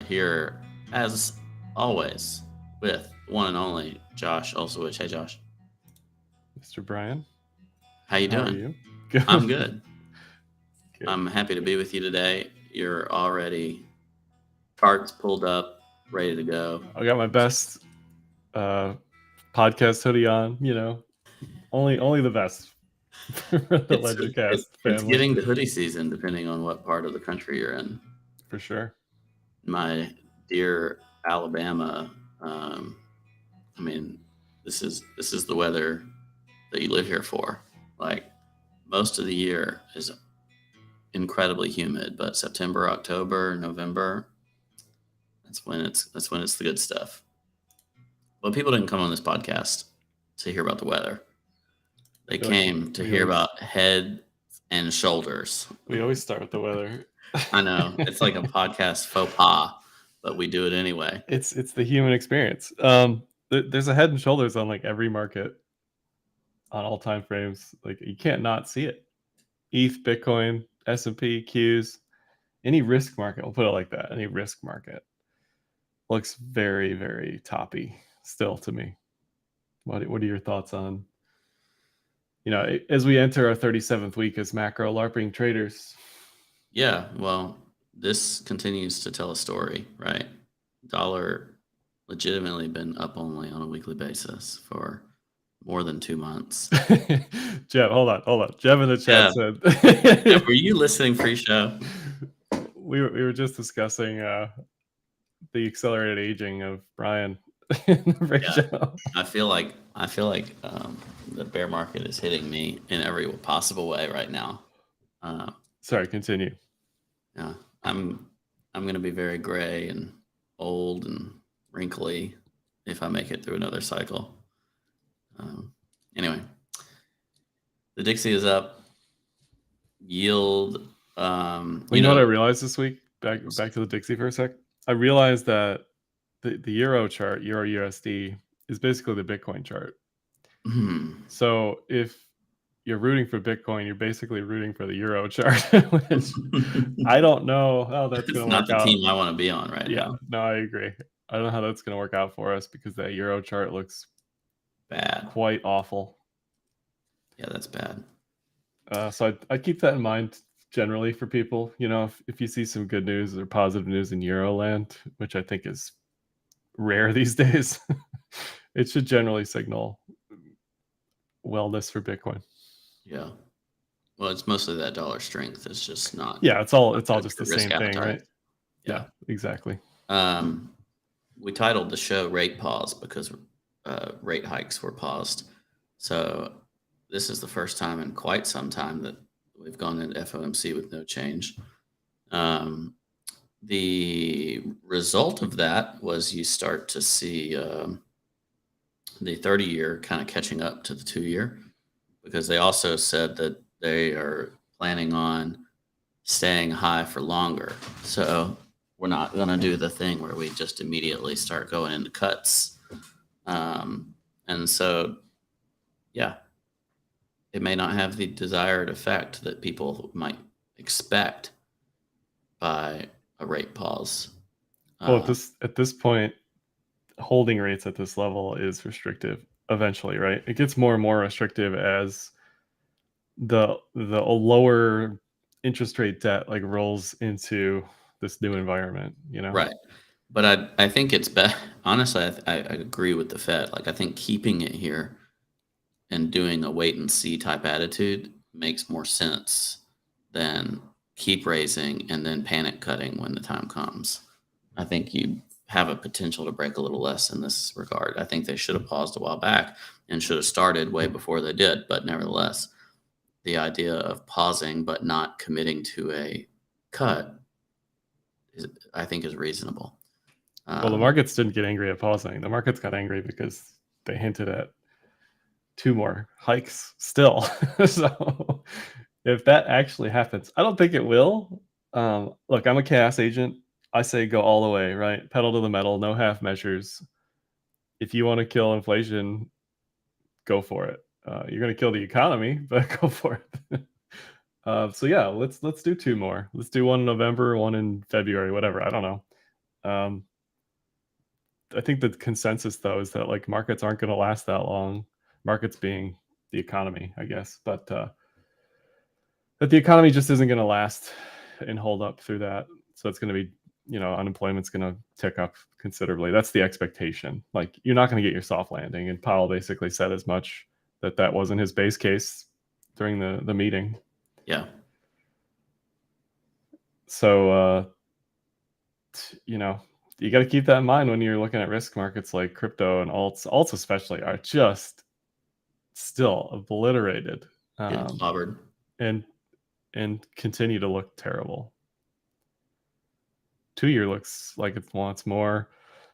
here, as always, with one and only Josh Olsowich. Hey, Josh. Mr. Brian, How you how are doing? you? I'm good. Good. I'm happy to be with you today. You're already charts pulled up, ready to go. I got my best podcast hoodie on. Only the best for the Ledgercast It's family, getting to hoodie season, depending on what part of the country you're in. for sure. My dear Alabama, I mean, this is the weather that you live here for. Like, most of the year is incredibly humid, but September, October, November, that's when it's the good stuff. But people didn't come on this podcast to hear about the weather. They came to hear about head and shoulders. We always start with the weather. I know, it's like a podcast faux pas, but we do it anyway. It's the human experience. There's a head and shoulders on like every market on all time frames. Like you can't not see it. ETH, Bitcoin, S&P, Qs, any risk market. We'll put it like that. Any risk market looks very, very toppy still to me. What are your thoughts on, as we enter our 37th week as macro LARPing traders? Yeah, well, this continues to tell a story, right? Dollar legitimately been up only on a weekly basis for more than 2 months. Jeff, hold on. Jeff in the chat said, Jeff, were you listening pre-show? We were just discussing the accelerated aging of Brian in the pre-show. I feel like the bear market is hitting me in every possible way right now. Sorry, continue. Yeah, I'm going to be very gray and old and wrinkly if I make it through another cycle. Anyway, the Dixie is up. Yield. You know what I realized this week? Back to the Dixie for a sec. I realized that the Euro chart, Euro USD, is basically the Bitcoin chart. So if you're rooting for Bitcoin, you're basically rooting for the Euro chart, which I don't know how that's going to work out. It's not the team I want to be on right now. No, I agree. I don't know how that's going to work out for us because that Euro chart looks bad, quite awful. Yeah, that's bad. So I keep that in mind generally for people. If you see some good news or positive news in Euro land, which I think is rare these days, it should generally signal wellness for Bitcoin. Yeah. Well, it's mostly that dollar strength. It's just not. Yeah, it's all just the same thing, right? Yeah, exactly. We titled the show "Rate Pause" because rate hikes were paused. So this is the first time in quite some time that we've gone into FOMC with no change. The result of that was you start to see the 30-year kind of catching up to the 2-year, because they also said that they are planning on staying high for longer. So we're not going to do the thing where we just immediately start going into cuts. And so, yeah, it may not have the desired effect that people might expect by a rate pause. Well, at this point, holding rates at this level is restrictive eventually, right? It gets more and more restrictive as the lower interest rate debt like rolls into this new environment, Right. But I think it's better. Honestly, I agree with the Fed. Like, I think keeping it here and doing a wait and see type attitude makes more sense than keep raising and then panic cutting when the time comes. I think you have a potential to break a little less in this regard. I think they should have paused a while back and should have started way before they did. But nevertheless, the idea of pausing but not committing to a cut I think is reasonable. Well, the markets didn't get angry at pausing. The markets got angry because they hinted at 2 more hikes still. So if that actually happens, I don't think it will. Look, I'm a chaos agent. I say go all the way, right? Pedal to the metal, no half measures. If you want to kill inflation, go for it. You're going to kill the economy, but go for it. So yeah, let's do 2 more. Let's do one in November, one in February, whatever. I don't know. I think the consensus though is that like markets aren't going to last that long. Markets being the economy, I guess, but that the economy just isn't going to last and hold up through that. So it's going to be, unemployment's going to tick up considerably. That's the expectation. Like you're not going to get your soft landing, and Powell basically said as much, that wasn't his base case during the meeting. Yeah. So you got to keep that in mind when you're looking at risk markets like crypto and alts. Alts especially are just still obliterated, Getting clobbered. and continue to look terrible. 2-year looks like it wants more.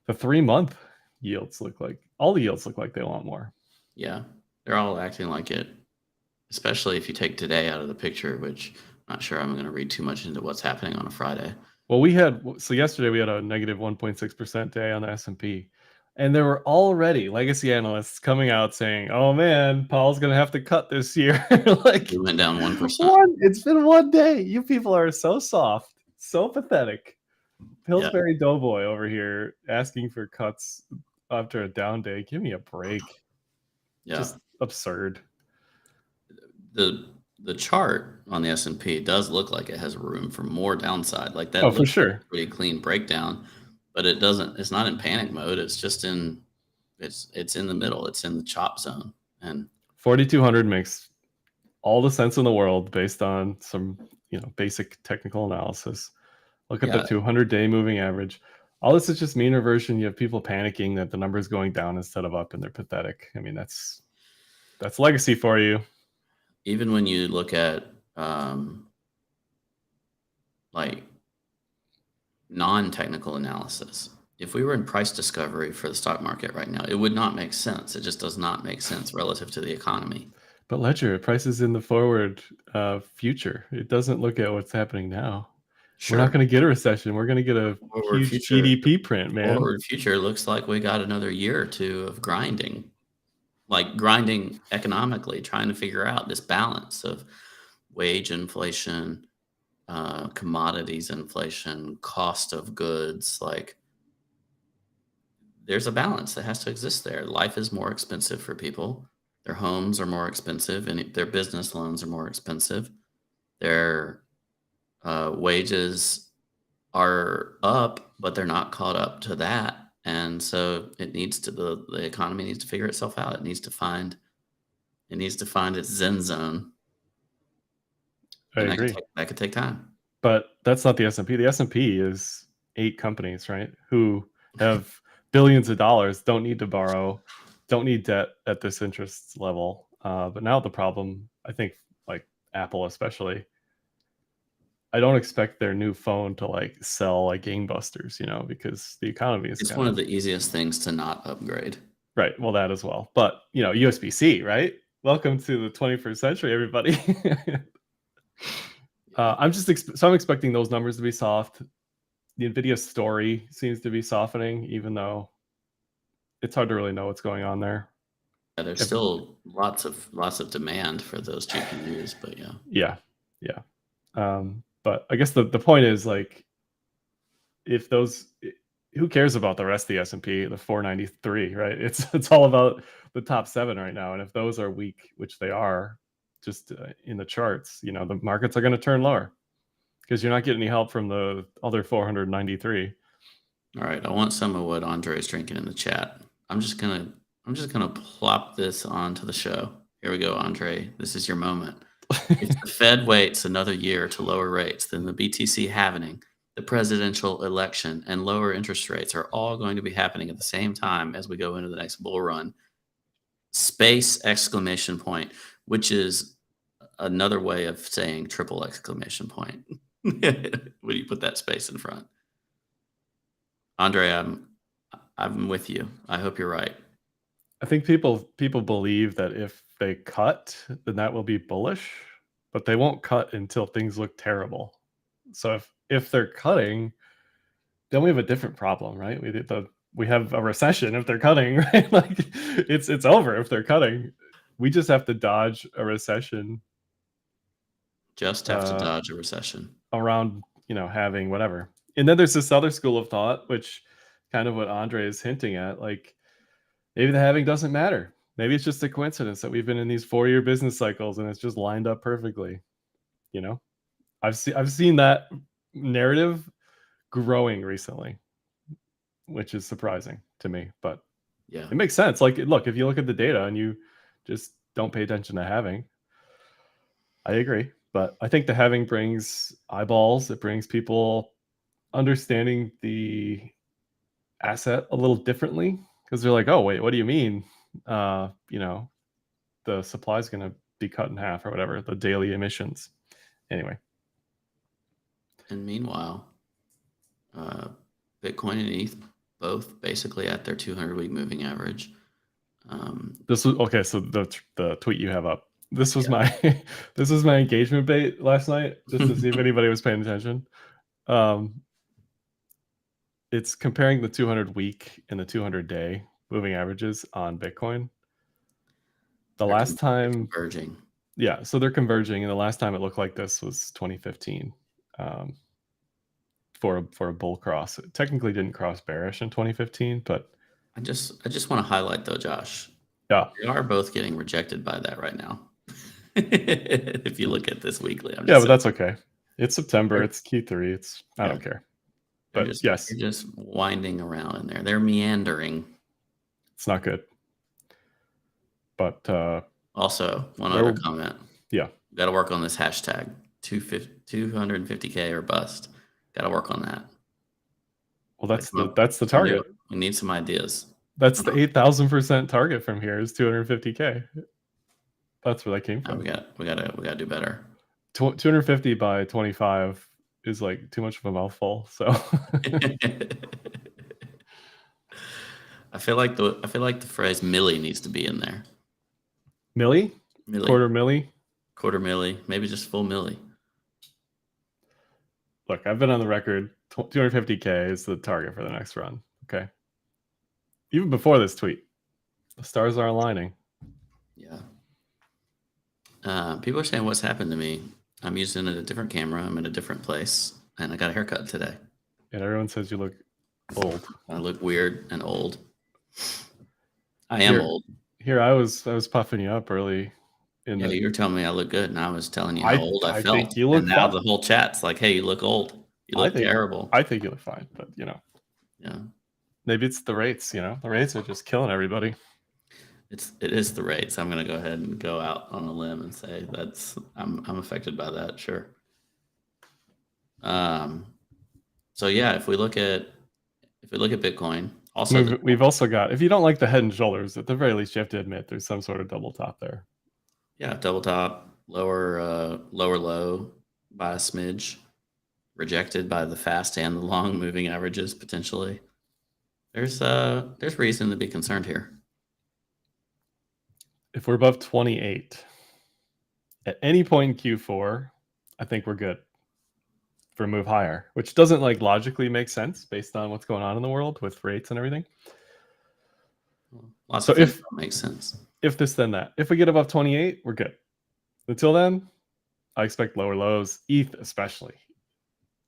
The 3-month yields look like all the yields look like they want more. Yeah, they're all acting like it, especially if you take today out of the picture, which I'm not sure I'm going to read too much into what's happening on a Friday. Well, yesterday we had a negative 1.6% day on the S&P. And there were already legacy analysts coming out saying, "Oh man, Powell's going to have to cut this year." Like We went down 1%. It's been one day. You people are so soft, so pathetic. Pillsbury Doughboy over here asking for cuts after a down day. Give me a break. Yeah. Just absurd. The chart on the S&P does look like it has room for more downside. Like that Oh, looks for sure. like a pretty clean breakdown, but it doesn't. It's not in panic mode. It's just in. It's in the middle. It's in the chop zone. And 4,200 makes all the sense in the world based on some basic technical analysis. Look at the 200-day moving average. All this is just mean reversion. You have people panicking that the number is going down instead of up, and they're pathetic. I mean, that's legacy for you. Even when you look at like non-technical analysis, if we were in price discovery for the stock market right now, it would not make sense. It just does not make sense relative to the economy. But Ledger, prices in the forward future. It doesn't look at what's happening now. Sure. We're not going to get a recession. We're going to get a huge GDP print, man. Forward future looks like we got another year or two of grinding, like grinding economically, trying to figure out this balance of wage inflation, commodities inflation, cost of goods. Like there's a balance that has to exist there. Life is more expensive for people. Their homes are more expensive, and their business loans are more expensive. Their wages are up, but they're not caught up to that. And so it needs to the economy needs to figure itself out. It needs to find its Zen zone. I agree. That could take time. But that's not the S&P. The S&P is 8 companies, right? Who have billions of dollars, don't need to borrow, don't need debt at this interest level. But now the problem, I think, like Apple especially, I don't expect their new phone to like sell like gangbusters, because the economy is. It's one of the easiest things to not upgrade. Right. Well, that as well. But USB-C, right? Welcome to the 21st century, everybody. I'm expecting those numbers to be soft. The Nvidia story seems to be softening, even though it's hard to really know what's going on there. Yeah, there's still lots of demand for those GPUs, but yeah. But I guess the point is, like, if those, who cares about the rest of the S&P, the 493, right? It's all about the top 7 right now, and if those are weak, which they are, just in the charts, the markets are going to turn lower because you're not getting any help from the other 493. All right, I want some of what Andre is drinking in the chat. I'm just gonna plop this onto the show. Here we go, Andre. This is your moment. If the Fed waits another year to lower rates, then the BTC halvening, the presidential election, and lower interest rates are all going to be happening at the same time as we go into the next bull run. Space exclamation point, which is another way of saying triple exclamation point. When you put that space in front. Andre, I'm with you. I hope you're right. I think people believe that if they cut, then that will be bullish, but they won't cut until things look terrible. So if they're cutting, then we have a different problem, right? We have a recession if they're cutting, right? Like it's over if they're cutting. We just have to dodge a recession. Just have to dodge a recession around, having whatever, And then there's this other school of thought, which kind of what Andre is hinting at, like maybe the halving doesn't matter. Maybe it's just a coincidence that we've been in these 4-year business cycles and it's just lined up perfectly. You know, I've seen that narrative growing recently, which is surprising to me, but Yeah. it makes sense. Like, look, if you look at the data and you just don't pay attention to halving, I agree. But I think the halving brings eyeballs. It brings people understanding the asset a little differently because they're like, oh, wait, what do you mean? You know, the supply is going to be cut in half or whatever, the daily emissions. Anyway. And meanwhile, Bitcoin and ETH both basically at their 200-week moving average. This was okay. So the tweet you have up. This was my this was my engagement bait last night, just to see if anybody was paying attention. It's comparing the 200-week and the 200-day moving averages on Bitcoin. The last time converging. Yeah, so they're converging, and the last time it looked like this was 2015. For a bull cross. It technically didn't cross bearish in 2015, but I just want to highlight though, Josh. Yeah, they are both getting rejected by that right now. If you look at this weekly, but that's okay. It's September. It's Q3. I don't care. But they're just winding around in there. They're meandering. It's not good. But also, one other comment. Yeah, got to work on this hashtag 250K or bust. Got to work on that. Well, that's the target. We need some ideas. That's the 8,000% target from here is 250K. That's where that came from. We gotta do better. 250 by 25 is like too much of a mouthful. So I feel like the phrase milli needs to be in there. Milli? Quarter milli, maybe just full milli. Look, I've been on the record. 250K is the target for the next run. Okay. Even before this tweet, the stars are aligning. Yeah. People are saying what's happened to me. I'm using a different camera. I'm in a different place, and I got a haircut today. And everyone says you look old. I look weird and old. I am old. Here I was puffing you up early. You were telling me I look good, and I was telling you how old I felt. Think you look and now the whole chat's like, "Hey, you look old. You look terrible." I think you look fine, but Yeah. Maybe it's the rates. The rates are just killing everybody. It is the rates. I'm going to go ahead and go out on a limb and say I'm affected by that. Sure. So yeah, if we look at Bitcoin, also we've also got, if you don't like the head and shoulders, at the very least you have to admit there's some sort of double top there. Yeah, double top, lower low by a smidge, rejected by the fast and the long moving averages potentially. There's reason to be concerned here. If we're above 28 at any point in Q4, I think we're good for a move higher, which doesn't logically make sense based on what's going on in the world with rates and everything. Lots of things don't make sense. If this, then that. If we get above 28, we're good. Until then, I expect lower lows. ETH especially.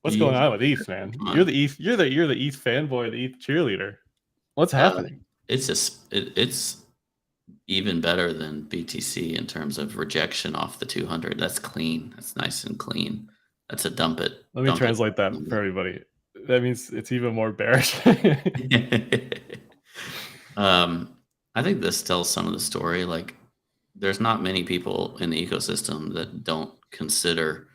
What's going on with ETH, man? You're the ETH fanboy, the ETH cheerleader. What's happening? It's even better than BTC in terms of rejection off the 200. That's clean. That's nice and clean. That's a dump it. Let me translate that for everybody. That means it's even more bearish. I think this tells some of the story. Like, there's not many people in the ecosystem that don't consider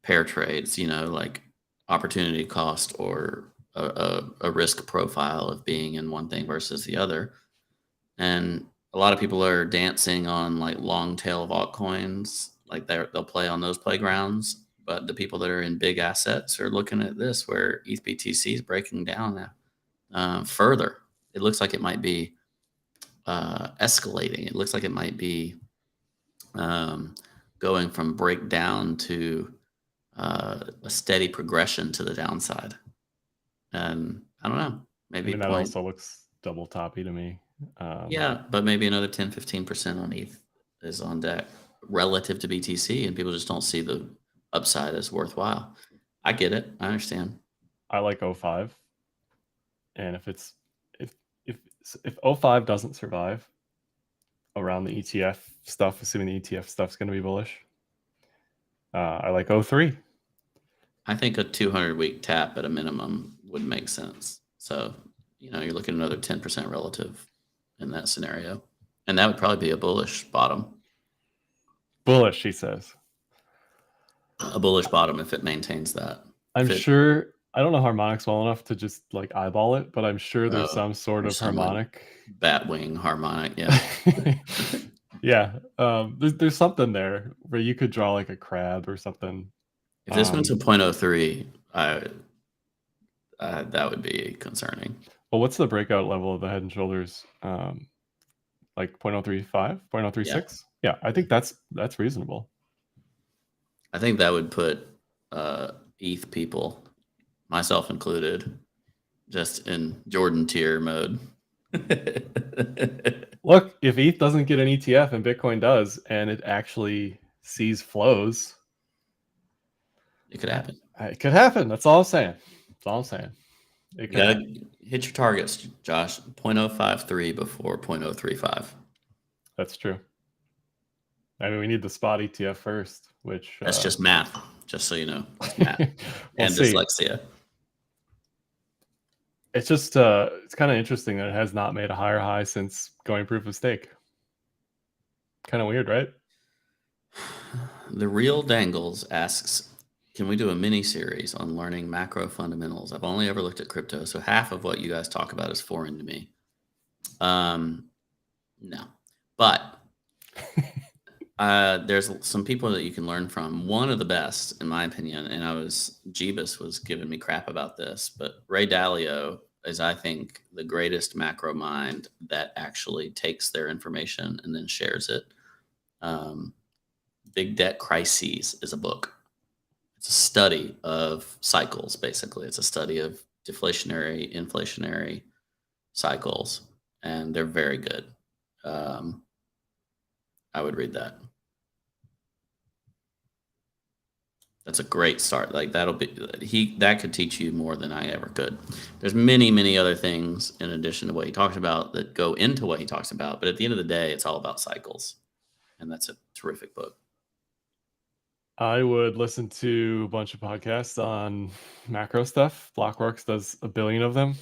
pair trades, like opportunity cost or a risk profile of being in one thing versus the other. And a lot of people are dancing on long tail of altcoins, they'll play on those playgrounds. But the people that are in big assets are looking at this, where ETH BTC is breaking down further. It looks like it might be escalating. It looks like it might be going from breakdown to a steady progression to the downside. And I don't know. Maybe that also looks double toppy to me. Yeah, but maybe another 10-15% on ETH is on deck relative to BTC, and people just don't see the upside as worthwhile. I get it. I understand. I like 05. And if 05 doesn't survive around the ETF stuff, assuming the ETF stuff's going to be bullish, I like 03. I think a 200-week tap at a minimum would make sense. So, you're looking at another 10% relative in that scenario. And that would probably be a bullish bottom. Bullish, he says. A bullish bottom if it maintains that. I'm sure, I don't know harmonics well enough to just like eyeball it, but I'm sure there's some sort of harmonic. Batwing harmonic, yeah. Yeah. There's something there where you could draw like a crab or something. If this went to 0.03, that would be concerning. Well, what's the breakout level of the Head and Shoulders? Like 0.035, 0.036? Yeah, I think that's reasonable. I think that would put ETH people, myself included, just in Jordan tier mode. Look, if ETH doesn't get an ETF and Bitcoin does, and it actually sees flows, it could happen. It could happen. That's all I'm saying. That's all I'm saying. You gotta hit your targets, Josh. 0.053 before 0.035. That's true. I mean, we need the spot ETF first, which that's just math. Just so you know, it's math and dyslexia. It's just it's kind of interesting that it has not made a higher high since going proof of stake. Kind of weird, right? The Real Dangles asks, can we do a mini series on learning macro fundamentals? I've only ever looked at crypto, so half of what you guys talk about is foreign to me. No, but there's some people that you can learn from. One of the best, in my opinion, and Jeebus was giving me crap about this, but Ray Dalio is, I think, the greatest macro mind that actually takes their information and then shares it. Big Debt Crises is a book. It's a study of cycles, basically. It's a study of deflationary, inflationary cycles, and they're very good. I would read that. That's a great start. Like that could teach you more than I ever could. There's many, many other things in addition to what he talks about that go into what he talks about. But at the end of the day, it's all about cycles. And that's a terrific book. I would listen to a bunch of podcasts on macro stuff. Blockworks does 1 billion of them.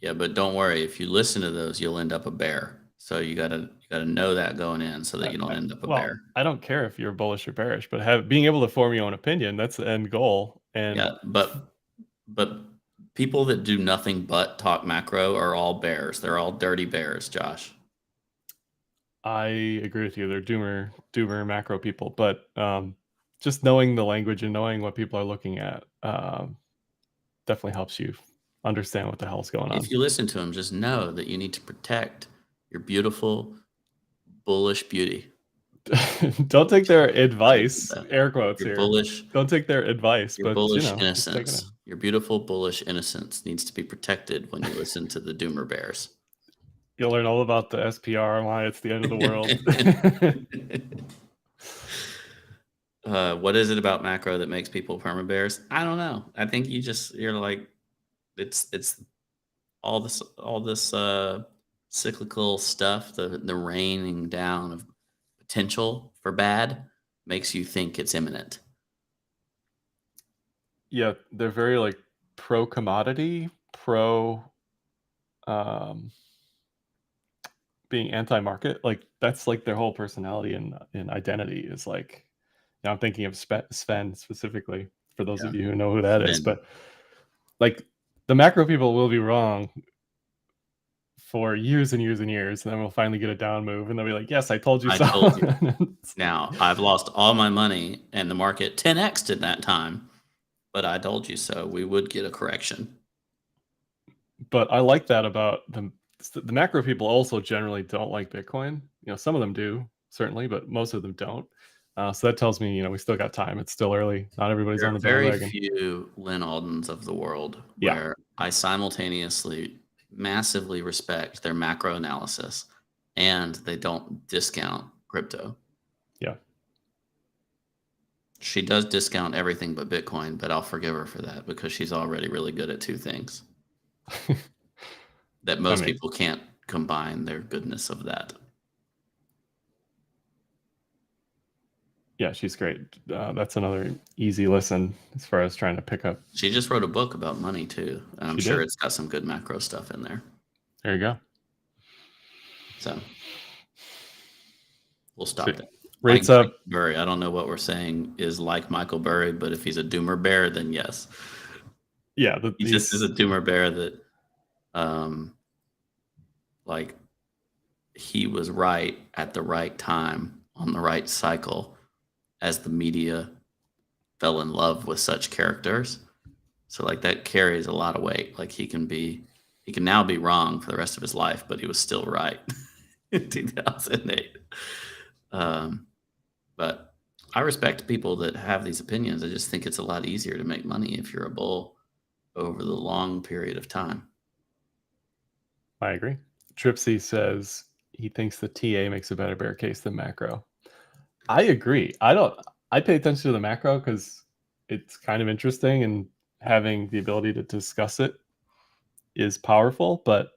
Yeah, but don't worry. If you listen to those, you'll end up a bear. So you gotta know that going in so that you don't end up a bear. I don't care if you're bullish or bearish, but being able to form your own opinion, that's the end goal. And yeah, but people that do nothing but talk macro are all bears. They're all dirty bears, Josh. I agree with you. They're doomer macro people, but just knowing the language and knowing what people are looking at definitely helps you understand what the hell's going on. If you listen to them, just know that you need to protect your beautiful, bullish beauty. Don't take their advice. Air quotes your here. Bullish. Don't take their advice. Your bullish innocence. Your beautiful, bullish innocence needs to be protected when you listen to the doomer bears. You'll learn all about the SPR and why it's the end of the world. What is it about macro that makes people perma bears? I don't know. I think you're like, it's all this cyclical stuff, the raining down of potential for bad makes you think it's imminent. Yeah, they're very like pro commodity, pro being anti-market. Like that's like their whole personality and identity is like, now I'm thinking of Sven specifically for those of you who know who that is, but like the macro people will be wrong for years and years and years, and then we'll finally get a down move, and they'll be like, "Yes, I told you so." Told you. Now I've lost all my money, and the market 10x'd in that time, but I told you so. We would get a correction. But I like that about the macro people. Also, generally don't like Bitcoin. Some of them do certainly, but most of them don't. So that tells me, we still got time. It's still early. Not everybody's on the bandwagon. Very few Lynn Aldens of the world where I simultaneously massively respect their macro analysis and they don't discount crypto. Yeah. She does discount everything but Bitcoin, but I'll forgive her for that because she's already really good at two things that most people can't combine their goodness of that. Yeah, she's great. That's another easy listen as far as trying to pick up. She just wrote a book about money too, and I'm sure it's got some good macro stuff in there. There you go. So we'll stop there. Rates like up. Burry. I don't know what we're saying is like Michael Burry, but if he's a doomer bear, then yes. Yeah, he just is a doomer bear that, like, he was right at the right time on the right cycle as the media fell in love with such characters. So like that carries a lot of weight. Like he can now be wrong for the rest of his life, but he was still right in 2008. But I respect people that have these opinions. I just think it's a lot easier to make money if you're a bull over the long period of time. I agree. Tripsy says he thinks the TA makes a better bear case than macro. I agree. I pay attention to the macro because it's kind of interesting, and having the ability to discuss it is powerful. But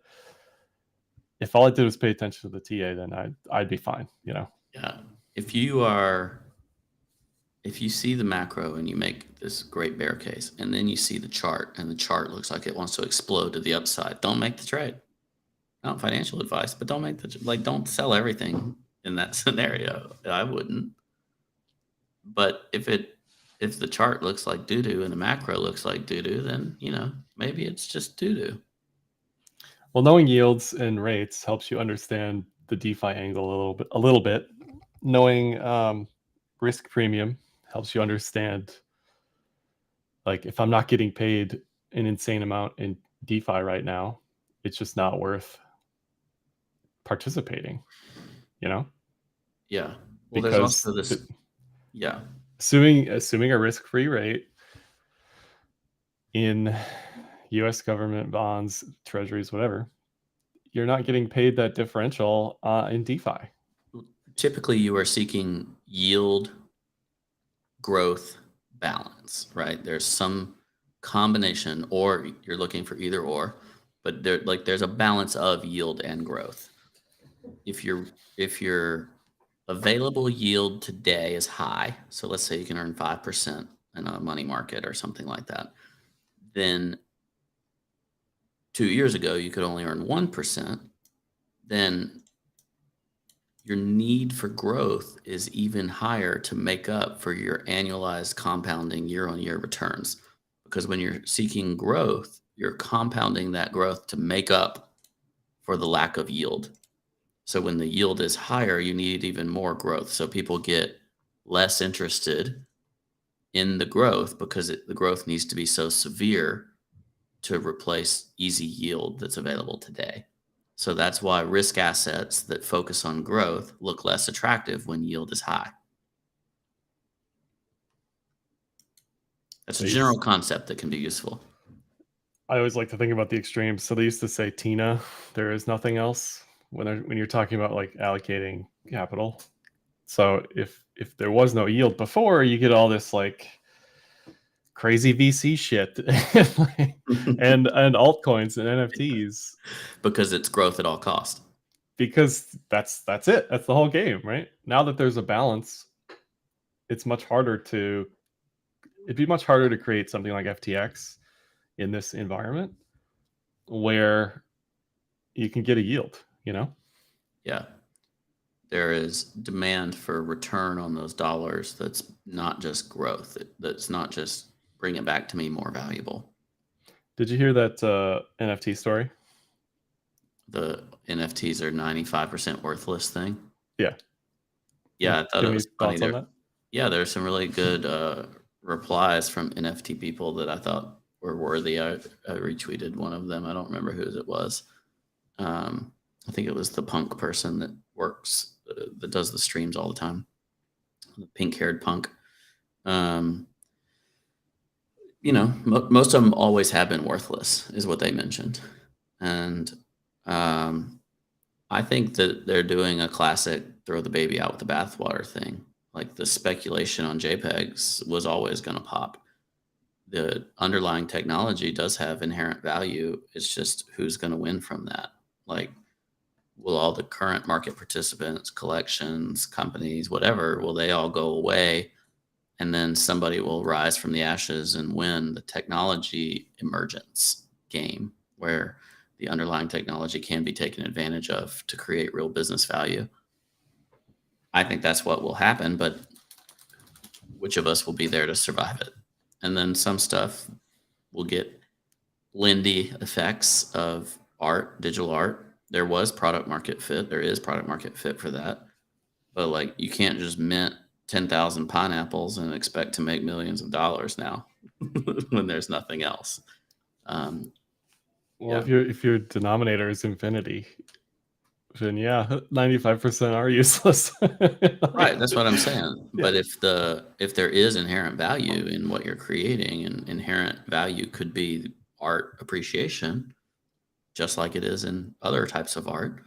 if all I did was pay attention to the TA, then I'd be fine, you know? Yeah. If you see the macro and you make this great bear case, and then you see the chart and the chart looks like it wants to explode to the upside, don't make the trade. Not financial advice, but don't make don't sell everything in that scenario. I wouldn't. But if the chart looks like doo-doo and the macro looks like doo-doo, then, maybe it's just doo-doo. Well, knowing yields and rates helps you understand the DeFi angle a little bit. Knowing risk premium helps you understand, like, if I'm not getting paid an insane amount in DeFi right now, it's just not worth participating, you know? Yeah. Well, there's also this. Yeah. Assuming a risk-free rate in US government bonds, treasuries, whatever, you're not getting paid that differential in DeFi. Typically, you are seeking yield growth balance, right? There's some combination, or you're looking for either or, but there's a balance of yield and growth. If your available yield today is high, so let's say you can earn 5% in a money market or something like that, then 2 years ago you could only earn 1%, then your need for growth is even higher to make up for your annualized compounding year-on-year returns. Because when you're seeking growth, you're compounding that growth to make up for the lack of yield. So when the yield is higher, you need even more growth. So people get less interested in the growth because the growth needs to be so severe to replace easy yield that's available today. So that's why risk assets that focus on growth look less attractive when yield is high. That's a general concept that can be useful. I always like to think about the extremes. So they used to say, Tina, there is nothing else when you're talking about like allocating capital. So if there was no yield before, you get all this like crazy VC shit and altcoins and NFTs because it's growth at all cost. Because that's it. That's the whole game, right? Now that there's a balance, it'd be much harder to create something like FTX in this environment where you can get a yield, you know? Yeah. There is demand for return on those dollars. That's not just growth. That's not just bring it back to me more valuable. Did you hear that NFT story? The NFTs are 95% worthless thing. Yeah. Yeah, I thought it was funny. On that? Yeah, there's some really good replies from NFT people that I thought were worthy. I retweeted one of them. I don't remember whose it was. I think it was the punk person that works, that does the streams all the time. The pink-haired punk. Most of them always have been worthless, is what they mentioned. And I think that they're doing a classic throw the baby out with the bathwater thing. Like the speculation on JPEGs was always going to pop. The underlying technology does have inherent value. It's just who's going to win from that. Like, will all the current market participants, collections, companies, whatever, will they all go away? And then somebody will rise from the ashes and win the technology emergence game where the underlying technology can be taken advantage of to create real business value. I think that's what will happen, but which of us will be there to survive it? And then some stuff will get Lindy effects of art, digital art. There was product market fit. There is product market fit for that. But like, you can't just mint 10,000 pineapples and expect to make millions of dollars now when there's nothing else. Well, Yeah. if your denominator is infinity, then 95% are useless. Right. That's what I'm saying. Yeah. But if there is inherent value in what you're creating, and inherent value could be art appreciation, just like it is in other types of art,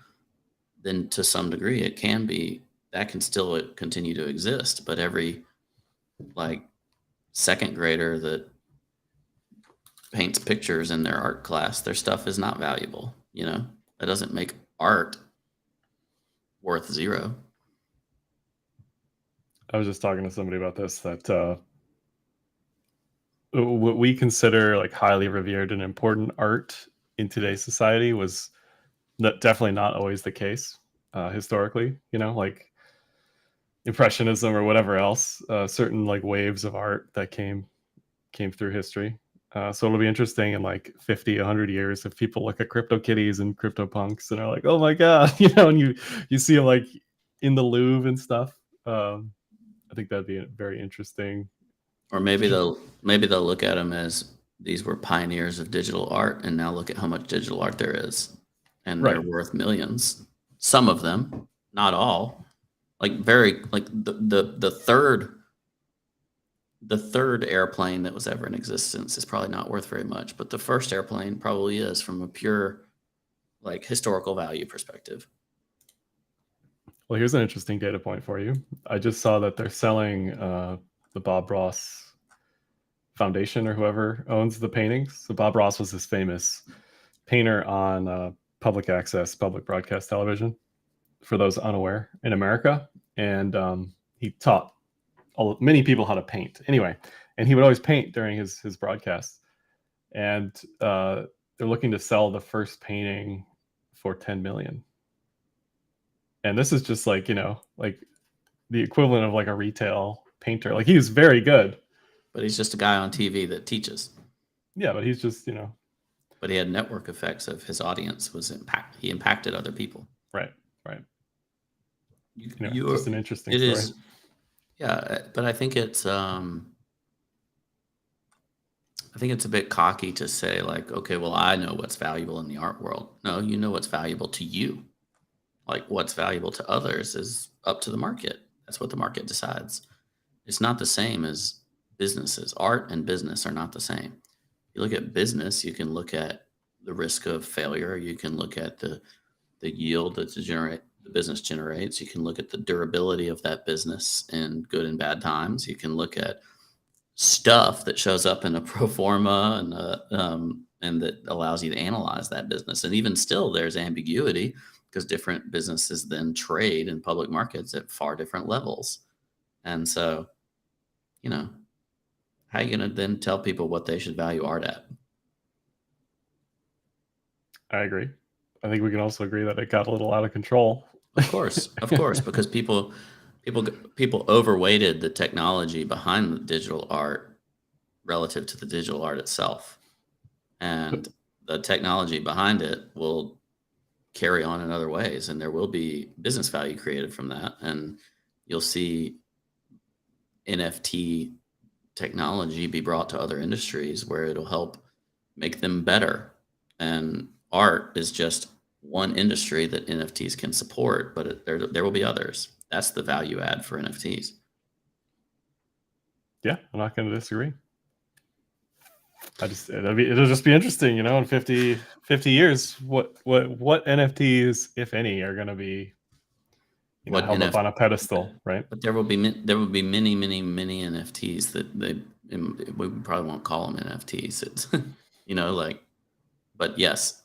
then to some degree it can be, that can still continue to exist. But every like second grader that paints pictures in their art class, their stuff is not valuable. That doesn't make art worth zero. I was just talking to somebody about this, that what we consider like highly revered and important art in today's society was definitely not always the case historically. Like Impressionism or whatever else, certain like waves of art that came through history. So it'll be interesting in like 50, 100 years if people look at CryptoKitties and CryptoPunks and are like, oh my God, and you see them like in the Louvre and stuff. I think that'd be very interesting. Or maybe they'll look at them as these were pioneers of digital art, and now look at how much digital art there is, and they're Right. worth millions. Some of them, not all. Like the third airplane that was ever in existence is probably not worth very much, but the first airplane probably is, from a pure like historical value perspective. Well, here's an interesting data point for you. I just saw that they're selling the Bob Ross Foundation, or whoever owns the paintings. So Bob Ross was this famous painter on public access, public broadcast television, for those unaware, in America. And he taught many people how to paint. Anyway, and he would always paint during his broadcasts. And they're looking to sell the first painting for 10 million. And this is just like, like the equivalent of like a retail painter. Like, he was very good. But he's just a guy on TV that teaches. Yeah, but he's just, But he had network effects of his audience he impacted other people. Right. You just an interesting it story. is, yeah, but I think it's a bit cocky to say like, okay, well, I know what's valuable in the art world. No, you know what's valuable to you. Like, what's valuable to others is up to the market. That's what the market decides. It's not the same as businesses. Art and business are not the same. You look at business, you can look at the risk of failure. You can look at the yield that the business generates. You can look at the durability of that business in good and bad times. You can look at stuff that shows up in a pro forma, and that allows you to analyze that business. And even still, there's ambiguity, because different businesses then trade in public markets at far different levels. And so, how are you going to then tell people what they should value art at? I agree. I think we can also agree that it got a little out of control. Of course, because people overweighted the technology behind the digital art relative to the digital art itself, and the technology behind it will carry on in other ways, and there will be business value created from that, and you'll see NFT technology be brought to other industries where it'll help make them better. And art is just one industry that NFTs can support, but there will be others. That's the value add for NFTs. Yeah, I'm not going to disagree. It'll just be interesting, in 50 years, what NFTs, if any, are going to be, what held up NFT? on a pedestal, right? But there will be many NFTs that we probably won't call them NFTs. It's like, but yes,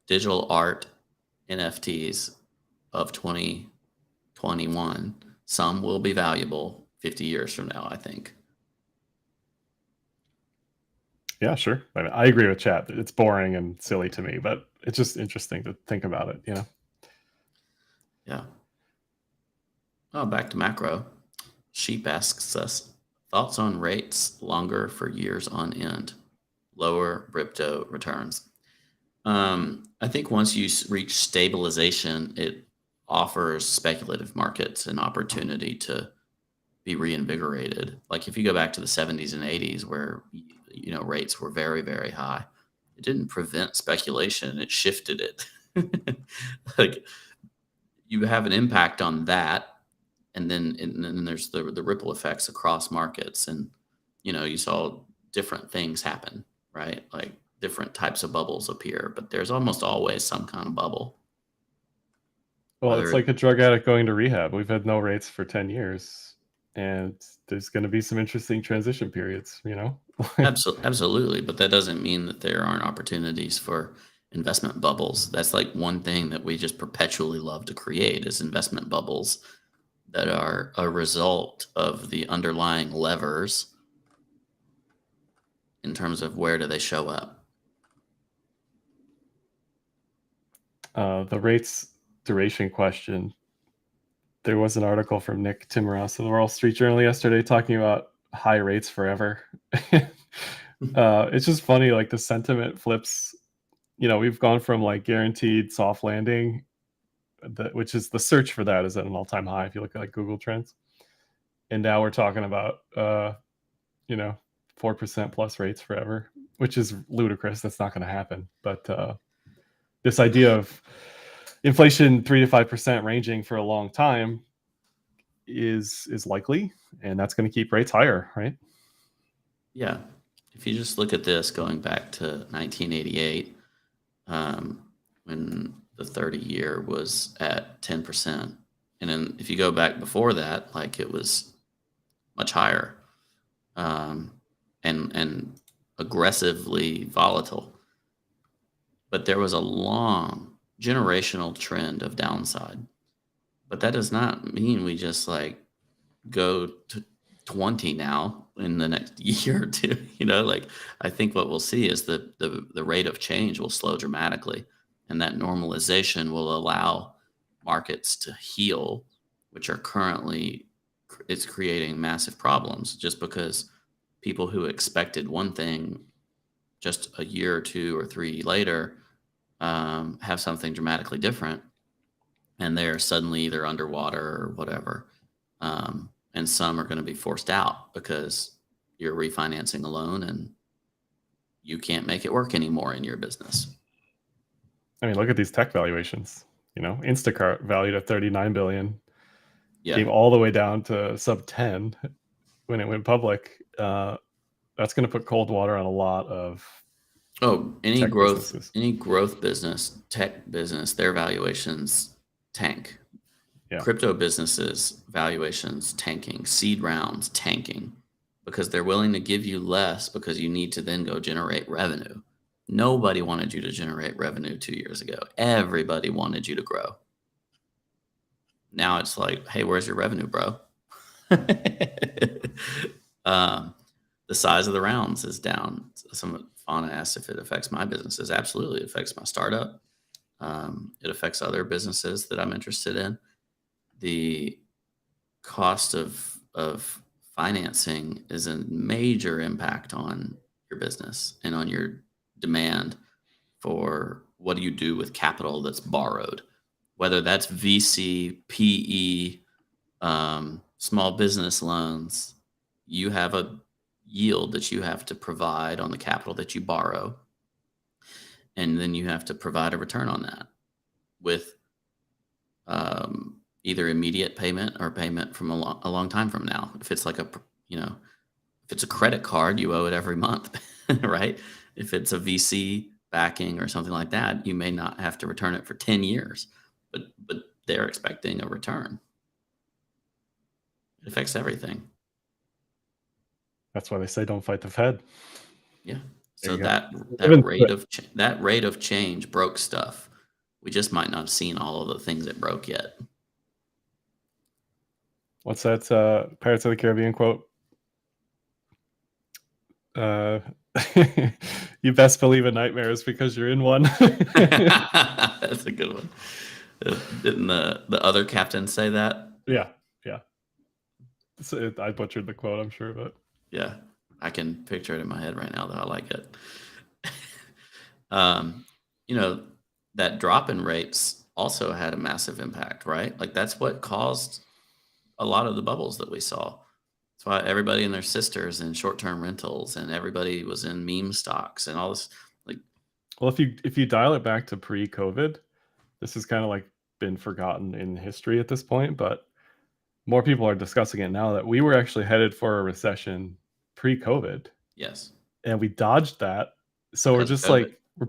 digital art NFTs of 2021. Some will be valuable 50 years from now, I think. Yeah, sure. I agree with Chad. It's boring and silly to me, but it's just interesting to think about it, Yeah. Oh, back to macro. Sheep asks us thoughts on rates longer for years on end, lower crypto returns. I think once you reach stabilization, it offers speculative markets an opportunity to be reinvigorated. Like if you go back to the 70s and 80s where rates were very, very high, it didn't prevent speculation, it shifted it. Like you have an impact on that, and then there's the ripple effects across markets, and you saw different things happen, right? Like different types of bubbles appear, but there's almost always some kind of bubble. Well, it's like a drug addict going to rehab. We've had no rates for 10 years, and there's going to be some interesting transition periods, Absolutely, but that doesn't mean that there aren't opportunities for investment bubbles. That's like one thing that we just perpetually love to create is investment bubbles that are a result of the underlying levers in terms of where do they show up. The rates duration question. There was an article from Nick Timmerouse of the Wall Street Journal yesterday talking about high rates forever. It's just funny, like the sentiment flips. We've gone from like guaranteed soft landing, which is the search for that is at an all-time high if you look at like Google Trends. And now we're talking about 4% plus rates forever, which is ludicrous. That's not going to happen. But this idea of inflation 3 to 5% ranging for a long time is likely, and that's going to keep rates higher, right? Yeah. If you just look at this going back to 1988, when the 30-year was at 10%. And then if you go back before that, like it was much higher, and aggressively volatile. But there was a long generational trend of downside. But that does not mean we just like go to 20 now in the next year or two. Like I think what we'll see is the rate of change will slow dramatically, and that normalization will allow markets to heal, which are currently it's creating massive problems just because people who expected one thing just a year or two or three later have something dramatically different, and they're suddenly either underwater or whatever. And some are going to be forced out because you're refinancing a loan and you can't make it work anymore in your business. I mean, look at these tech valuations. Instacart valued at $39 billion, came all the way down to sub 10 when it went public. That's going to put cold water on a lot of any growth businesses. business, tech business, their valuations tank. Yeah. Crypto businesses valuations tanking, seed rounds tanking, because they're willing to give you less because you need to then go generate revenue. Nobody wanted you to generate revenue 2 years ago. Everybody wanted you to grow. Now it's like, hey, where's your revenue, bro? The size of the rounds is down. Fauna asked if it affects my businesses. Absolutely, it affects my startup. It affects other businesses that I'm interested in. The cost of financing is a major impact on your business and on your demand for what do you do with capital that's borrowed, whether that's VC, PE, small business loans. You have a yield that you have to provide on the capital that you borrow, and then you have to provide a return on that with either immediate payment or payment from a long time from now. If it's like if it's a credit card, you owe it every month, right? If it's a VC backing or something like that, you may not have to return it for 10 years, but they're expecting a return. It affects everything. That's why they say don't fight the Fed. Yeah. There So you go. that rate of change broke stuff. We just might not have seen all of the things that broke yet. What's that Pirates of the Caribbean quote? You best believe a nightmare is because you're in one. That's a good one. Didn't the other captain say that? Yeah. So I butchered the quote, I'm sure, but Yeah, I can picture it in my head right now, though. I like it. You know, that drop in rates also had a massive impact, right? Like that's what caused a lot of the bubbles that we saw. That's why everybody and their sisters in short-term rentals and everybody was in meme stocks and all this. Like, well, if you dial it back to pre-COVID, this has kind of like been forgotten in history at this point, but more people are discussing it now that we were actually headed for a recession pre-COVID, yes, and we dodged that. So we're because of just COVID. like we're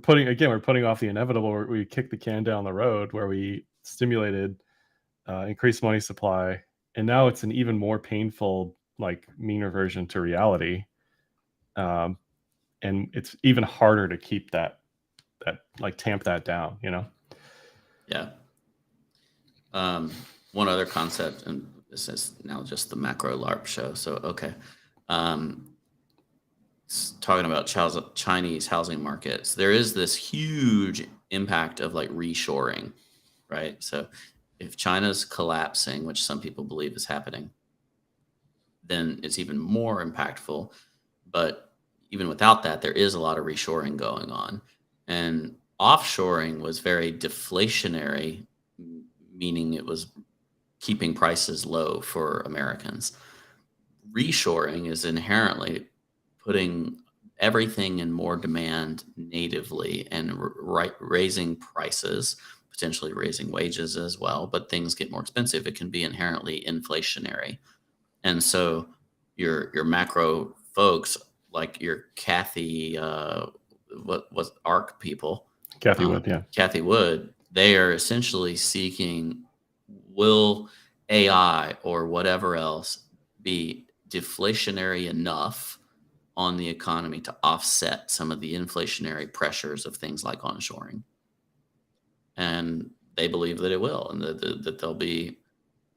putting off the inevitable. We kicked the can down the road where we stimulated increased money supply, and now it's an even more painful, like mean reversion to reality, and it's even harder to keep that like tamp that down. Yeah. One other concept, and this is now just the macro LARP show. So, okay. Talking about Chinese housing markets, there is this huge impact of like reshoring, right? So, if China's collapsing, which some people believe is happening, then it's even more impactful. But even without that, there is a lot of reshoring going on. And offshoring was very deflationary, meaning it was keeping prices low for Americans. Reshoring is inherently putting everything in more demand natively and raising prices, potentially raising wages as well. But things get more expensive. It can be inherently inflationary. And so your macro folks, like your Kathy, what was ARC people, Kathy Wood, yeah. Kathy Wood, they are essentially seeking, will AI or whatever else be deflationary enough on the economy to offset some of the inflationary pressures of things like onshoring? And they believe that it will, and that there'll be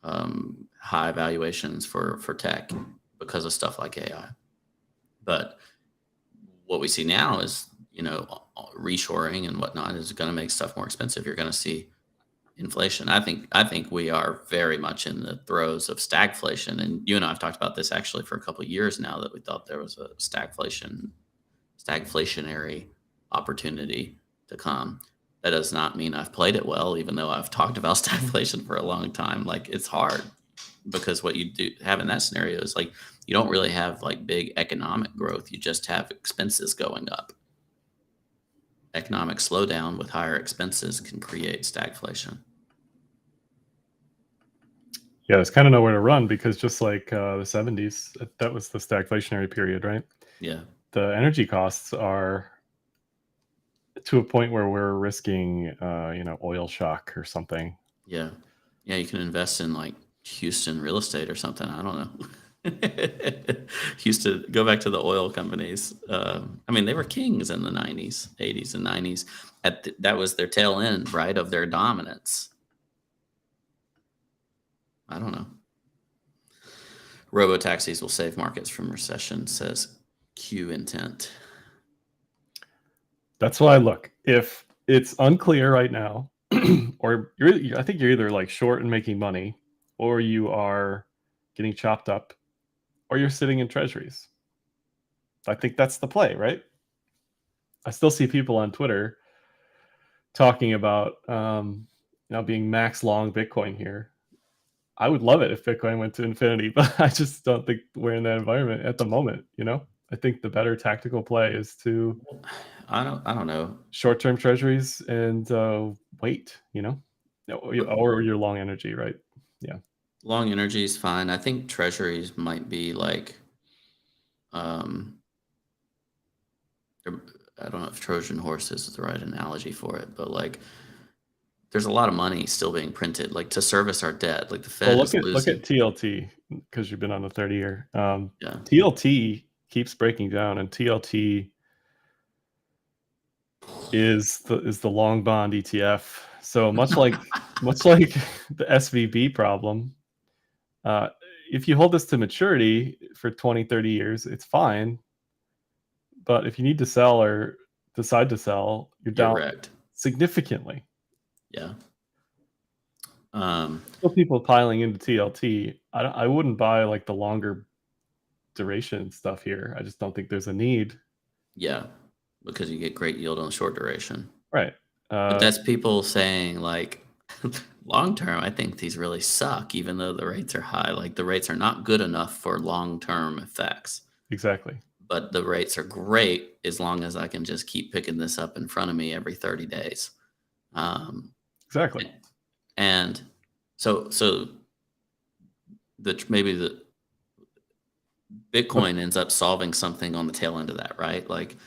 high valuations for tech because of stuff like AI. But what we see now is, reshoring and whatnot is going to make stuff more expensive. You're going to see inflation. I think we are very much in the throes of stagflation, and you and I have talked about this actually for a couple of years now, that we thought there was a stagflationary opportunity to come. That does not mean I've played it well, even though I've talked about stagflation for a long time. Like, it's hard because what you do have in that scenario is like you don't really have like big economic growth. You just have expenses going up. Economic slowdown with higher expenses can create stagflation. Yeah, there's kind of nowhere to run because just like the 70s, that was the stagflationary period, right? Yeah. The energy costs are to a point where we're risking, oil shock or something. Yeah. Yeah. You can invest in like Houston real estate or something. I don't know. Houston, go back to the oil companies. I mean, they were kings in the 90s, 80s, and 90s. That was their tail end, right, of their dominance. I don't know. Robo-taxis will save markets from recession, says Q Intent. That's why, look, if it's unclear right now, or I think you're either like short and making money, or you are getting chopped up, or you're sitting in treasuries. I think that's the play, right? I still see people on Twitter talking about being max long Bitcoin here. I would love it if Bitcoin went to infinity, but I just don't think we're in that environment at the moment. I think the better tactical play is to I don't know. short-term treasuries and wait. Or your long energy, right? Yeah. Long energy is fine. I think treasuries might be like, um, I don't know if Trojan horse is the right analogy for it, but like there's a lot of money still being printed, like to service our debt. Like the Well, Fed is look at losing. TLT because you've been on the 30-year. Yeah. TLT keeps breaking down, and TLT is the long bond ETF. So much like the SVB problem, if you hold this to maturity for 20, 30 years, it's fine. But if you need to sell or decide to sell, you're You're down wrecked. significantly. Yeah. Still people piling into TLT. I wouldn't buy like the longer duration stuff here. I just don't think there's a need. Yeah. Because you get great yield on the short duration. Right. But that's people saying like long term, I think these really suck, even though the rates are high. Like the rates are not good enough for long term effects. Exactly. But the rates are great as long as I can just keep picking this up in front of me every 30 days. Exactly. And so maybe the Bitcoin ends up solving something on the tail end of that, right? Like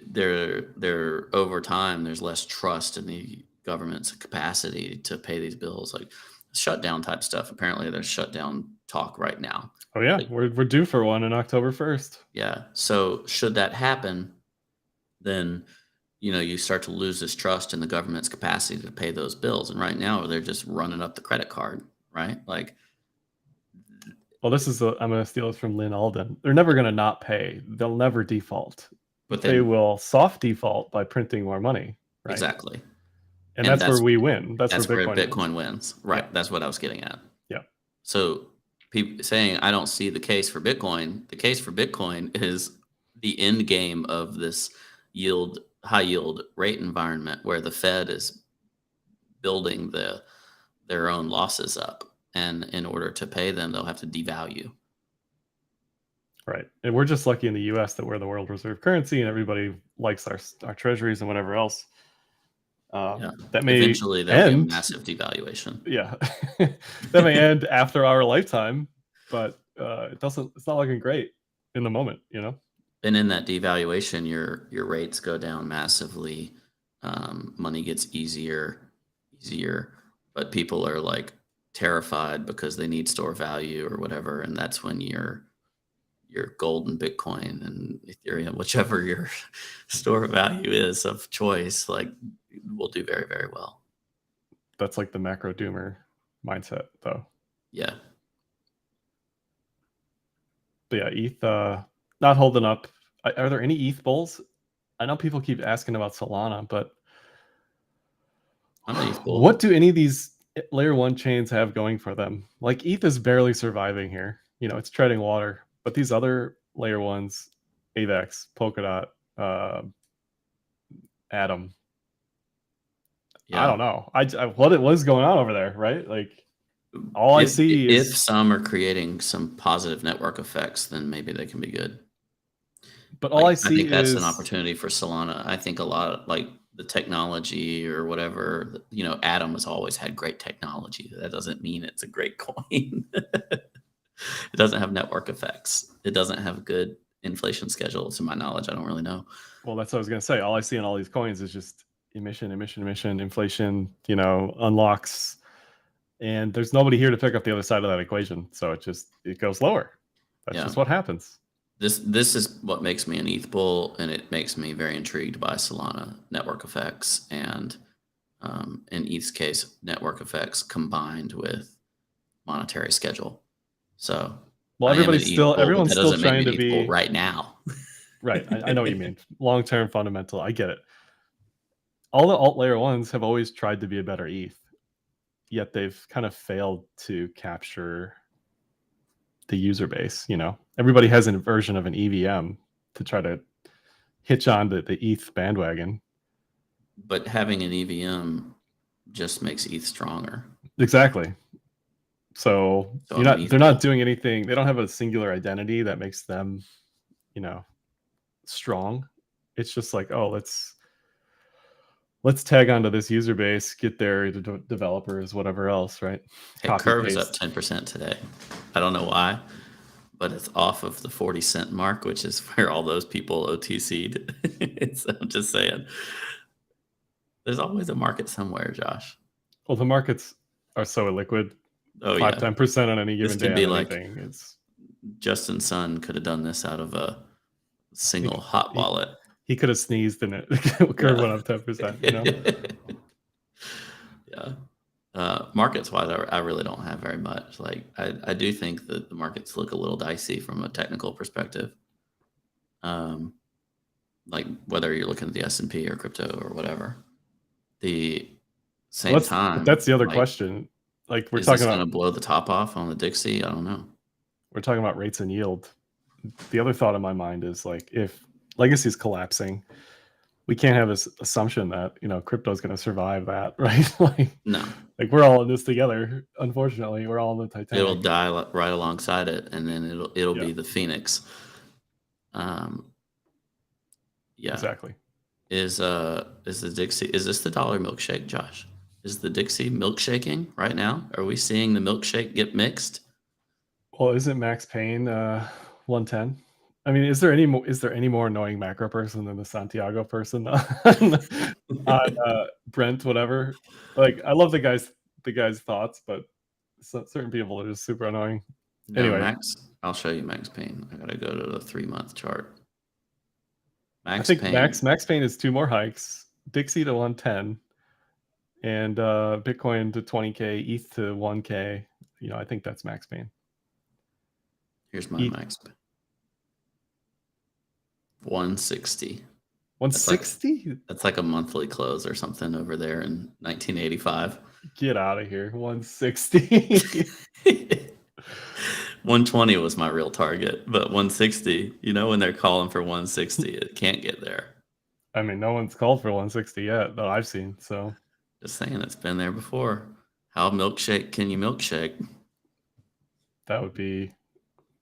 there over time, there's less trust in the government's capacity to pay these bills, like shutdown type stuff. Apparently, there's shutdown talk right now. Oh yeah, Like, we're due for one on October 1st. yeah. So should that happen, then you start to lose this trust in the government's capacity to pay those bills. And right now, they're just running up the credit card, right? Like, Well, I'm going to steal this from Lynn Alden. They're never going to not pay. They'll never default. but They then will soft default by printing more money, right? exactly. And that's where we win. That's where Bitcoin wins. Right. Yeah. That's what I was getting at. Yeah. So people saying, I don't see the case for Bitcoin. The case for Bitcoin is the end game of this high yield rate environment where the Fed is building their own losses up. And in order to pay them, they'll have to devalue. Right. And we're just lucky in the US that we're the world reserve currency and everybody likes our treasuries and whatever else. That may eventually there'll end. be a massive devaluation. Yeah. That may end after our lifetime, but it's not looking great in the moment, And in that devaluation, your rates go down massively. Money gets easier, but people are like terrified because they need store value or whatever, and that's when your gold and Bitcoin and Ethereum, whichever your store value is of choice, like will do very, very well. That's like the macro doomer mindset, though. Yeah. But yeah, ETH not holding up. Are there any ETH bulls? I know people keep asking about Solana, but I'm an ETH bull. What do any of these layer 1 chains have going for them? Like ETH is barely surviving here. It's treading water. But these other layer 1s, AVAX, Polkadot, Atom, Yeah. I don't know. What was going on over there, right? Like all I see is if some are creating some positive network effects, then maybe they can be good. But all I see I think that's is an opportunity for Solana. I think a lot of like the technology or whatever, Atom has always had great technology. That doesn't mean it's a great coin. It doesn't have network effects. It doesn't have good inflation schedule, to my knowledge. I don't really know. Well, that's what I was going to say. All I see in all these coins is just emission, inflation, unlocks. And there's nobody here to pick up the other side of that equation. So it goes lower. That's just what happens. This is what makes me an ETH bull, and it makes me very intrigued by Solana network effects and in ETH's case, network effects combined with monetary schedule. So, well, everyone's still trying to be right now. Right. I know what you mean. Long-term fundamental. I get it. All the alt layer 1s have always tried to be a better ETH, yet they've kind of failed to capture the user base. Everybody has a version of an EVM to try to hitch on to the ETH bandwagon. But having an EVM just makes ETH stronger. Exactly. So they're not doing anything. They don't have a singular identity that makes them, strong. It's just like, oh, let's tag onto this user base, get their developers, whatever else, right? Hey, Curve is up 10% today. I don't know why, but it's off of the 40-cent mark, which is where all those people OTC'd. I'm just saying. There's always a market somewhere, Josh. Well, the markets are so illiquid. Oh 5-10% on any given This could day be on like anything. It's Justin Sun could have done this out of a single hot he, wallet. he could have sneezed and it curve went up 10%, you know? Yeah. Markets wise, I really don't have very much. Like I do think that the markets look a little dicey from a technical perspective. Like whether you're looking at the S&P or crypto or whatever. The same time, that's the other like, question. Like we're is talking this going about to blow the top off on the Dixie? I don't know. we're talking about rates and yield. The other thought in my mind is like if legacy is collapsing, we can't have this assumption that crypto is going to survive that, right? No, like we're all in this together. Unfortunately, we're all in the Titanic. it'll die right alongside it, and then it'll be Yeah. the Phoenix. Yeah, Exactly. Is the Dixie? Is this the dollar milkshake, Josh? Is the Dixie milkshaking right now? Are we seeing the milkshake get mixed? Well, isn't Max Payne 110? I mean, is there any more annoying macro person than the Santiago person on Brent, whatever? Like, I love the guy's thoughts, but certain people are just super annoying. No, Anyway, Max. I'll show you Max Payne. I gotta go to the 3-month chart. I think Max Payne is 2 more hikes, Dixie to 110, and Bitcoin to 20K, ETH to 1K. I think that's Max Payne. Here's my Max Payne. 160. 160? That's like a monthly close or something over there in 1985. Get out of here. 160. 120 was my real target, but 160, when they're calling for 160, it can't get there. I mean, no one's called for 160 yet that I've seen, so. Just saying, it's been there before. How milkshake can you milkshake? That would be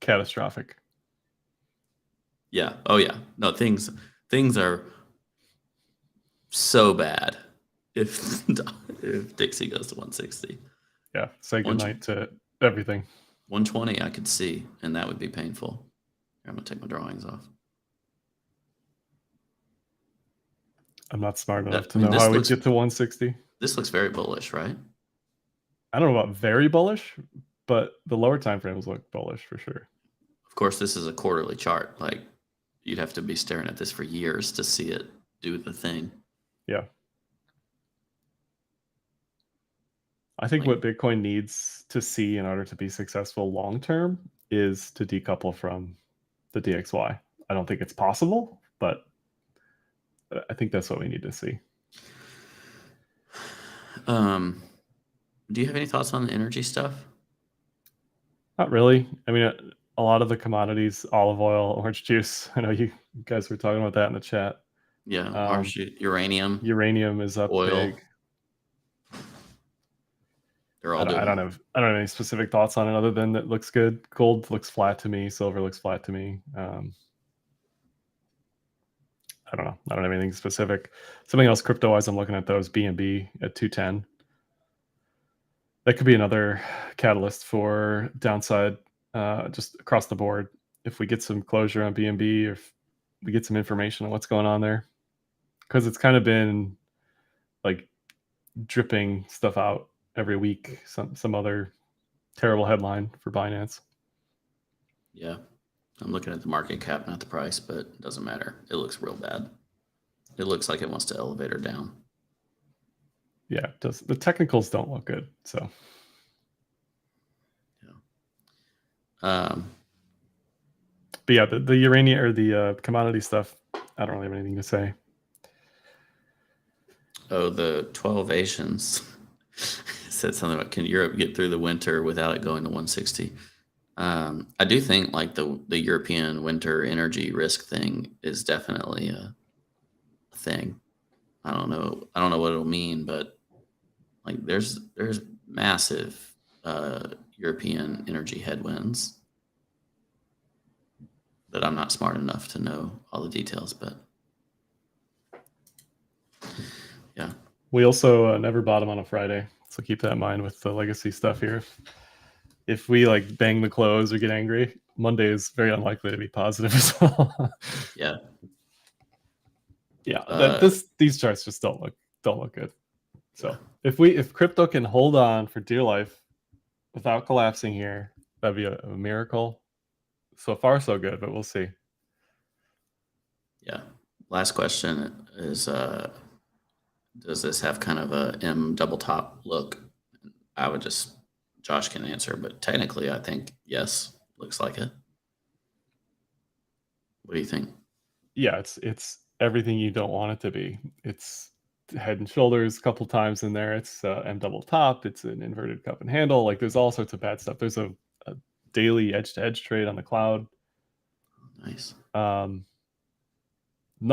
catastrophic. Yeah. Oh yeah. No, things are so bad if Dixie goes to 160. Yeah. Say goodnight to everything. 120 I could see, and that would be painful. I'm gonna take my drawings off. I'm not smart enough to know how we get to 160. This looks very bullish, right? I don't know about very bullish, but the lower time frames look bullish for sure. Of course, this is a quarterly chart. Like you'd have to be staring at this for years to see it do the thing. Yeah. I think what Bitcoin needs to see in order to be successful long term is to decouple from the DXY. I don't think it's possible, but I think that's what we need to see. Do you have any thoughts on the energy stuff? Not really. I mean, a lot of the commodities, olive oil, orange juice. I know you guys were talking about that in the chat. Yeah, uranium. Uranium is up oil. big. They're all I don't have any specific thoughts on it other than it looks good. Gold looks flat to me. Silver looks flat to me. I don't know. I don't have anything specific. Something else crypto-wise I'm looking at, though, is BNB at 210. That could be another catalyst for downside just across the board. If we get some closure on BNB, or if we get some information on what's going on there. Because it's kind of been like dripping stuff out every week. Some other terrible headline for Binance. Yeah. I'm looking at the market cap, not the price, but it doesn't matter. It looks real bad. It looks like it wants to elevate her down. Yeah, it does. The technicals don't look good. So, yeah. But yeah, the uranium or the commodity stuff, I don't really have anything to say. Oh, the 12 Asians said something about, can Europe get through the winter without it going to 160? I do think like the European winter energy risk thing is definitely a thing. I don't know what it'll mean, but like there's massive European energy headwinds that I'm not smart enough to know all the details, but yeah. We also never bottom on a Friday, so keep that in mind with the legacy stuff here. If we like bang the close or get angry, Monday is very unlikely to be positive as well. Yeah. Yeah, these charts just don't look don't look good. So Yeah. if crypto can hold on for dear life without collapsing here, that'd be a miracle. So far, so good, but we'll see. Yeah. Last question is, does this have kind of a M double top look? I would just, Josh can answer, but technically I think yes, looks like it. What do you think? Yeah, it's everything you don't want it to be. It's head and shoulders a couple times in there. It's M double top. It's an inverted cup and handle. Like there's all sorts of bad stuff. There's a daily edge to edge trade on the cloud. Nice. None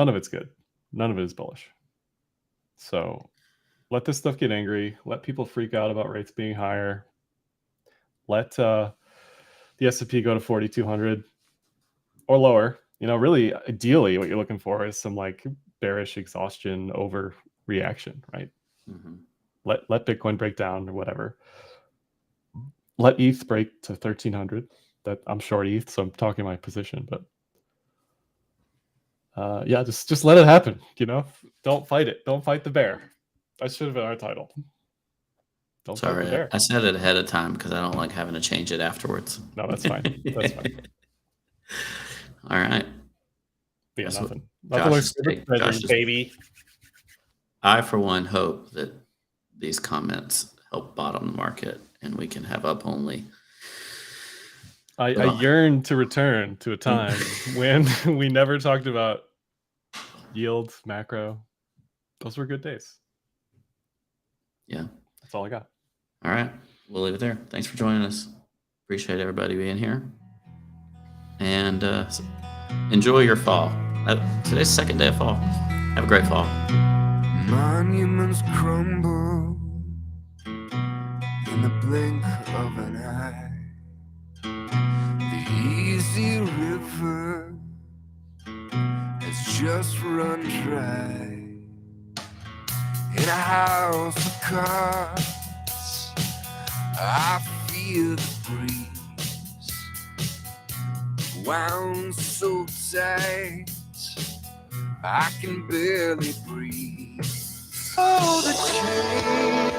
of it's good. None of it is bullish. So let this stuff get angry. Let people freak out about rates being higher. Let the S&P go to 4,200 or lower. You know, really, ideally, what you're looking for is some like bearish exhaustion overreaction, right? Mm-hmm. Let Bitcoin break down or whatever. Let ETH break to 1,300. That I'm short ETH, so I'm talking my position, but yeah, just let it happen. You know, don't fight it. Don't fight the bear. That should have been our title. Don't fight the Sorry, bear. I said it ahead of time because I don't like having to change it afterwards. No, that's fine. That's fine. All right. Yeah, That's what nothing Josh's like take. treasuries, baby. I, for one, hope that these comments help bottom the market and we can have up only. I Well- yearn to return to a time when we never talked about yield, macro. Those were good days. Yeah. That's all I got. All right. We'll leave it there. Thanks for joining us. Appreciate everybody being here. And enjoy your fall. Today's the second day of fall. Have a great fall. Monuments crumble in the blink of an eye. The easy river has just run dry. In a house of cards, I feel the breeze wound so tight I can barely breathe. Oh, the change